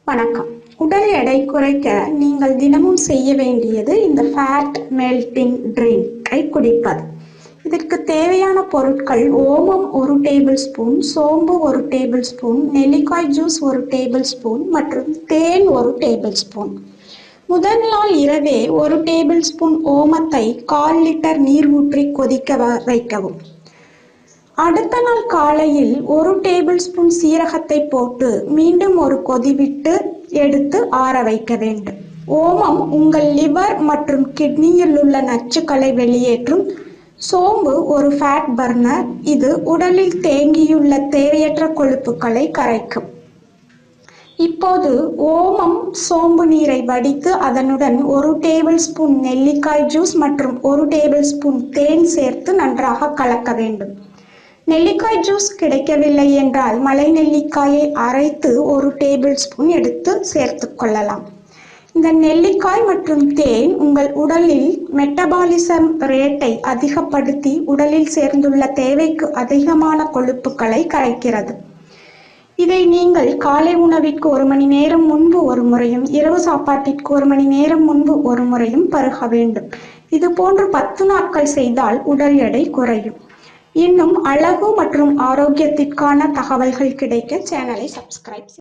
வணக்கம். உடல் எடை குறைக்க நீங்கள் தினமும் செய்ய வேண்டியது இந்த ஃபேட் மெல்டிங் ட்ரிங்கை குடிப்பது. இதற்கு தேவையான பொருட்கள்: ஓமம் 1 டேபிள் ஸ்பூன், சோம்பு 1 டேபிள் ஸ்பூன், நெல்லிக்காய் ஜூஸ் 1 டேபிள் ஸ்பூன் மற்றும் தேன் 1 டேபிள் ஸ்பூன். முதல் நாள் இரவே 1 டேபிள் ஸ்பூன் ஓமத்தை 1/4 லிட்டர் நீர் ஊற்றி கொதிக்க வைக்கவும். அடுத்த நாள் காலையில் 1 டேபிள் ஸ்பூன் சீரகத்தை போட்டு மீண்டும் ஒரு கொதி விட்டு எடுத்து ஆற வைக்க வேண்டும். ஓமம் உங்கள் லிவர் மற்றும் கிட்னியில் உள்ள நச்சுக்களை வெளியேற்றும். சோம்பு ஒரு ஃபேட் பர்னர். இது உடலில் தேங்கியுள்ள தேவையற்ற கொழுப்புகளை கரைக்கும். இப்போது ஓமம் சோம்பு நீரை வடித்து அதனுடன் 1 டேபிள் ஸ்பூன் நெல்லிக்காய் ஜூஸ் மற்றும் 1 டேபிள் ஸ்பூன் தேன் சேர்த்து நன்றாக கலக்க வேண்டும். நெல்லிக்காய் ஜூஸ் கிடைக்கவில்லை என்றால் மலை நெல்லிக்காயை அரைத்து 1 டேபிள் ஸ்பூன் எடுத்து சேர்த்து கொள்ளலாம். இந்த நெல்லிக்காய் மற்றும் தேன் உங்கள் உடலில் மெட்டபாலிசம் ரேட்டை அதிகப்படுத்தி உடலில் சேர்ந்துள்ள தேவைக்கு அதிகமான கொழுப்புகளை கரைக்கிறது. இதை நீங்கள் காலை உணவிற்கு 1 மணி நேரம் முன்பு ஒரு முறையும் இரவு சாப்பாட்டிற்கு 1 மணி நேரம் முன்பு ஒரு முறையும் பருக வேண்டும். இது போன்று 10 நாட்கள் செய்தால் உடல் எடை குறையும். இன்னும் அழகு மற்றும் ஆரோக்கியத்திற்கான தகவல்கள் கிடைக்க சேனலை சப்ஸ்கிரைப்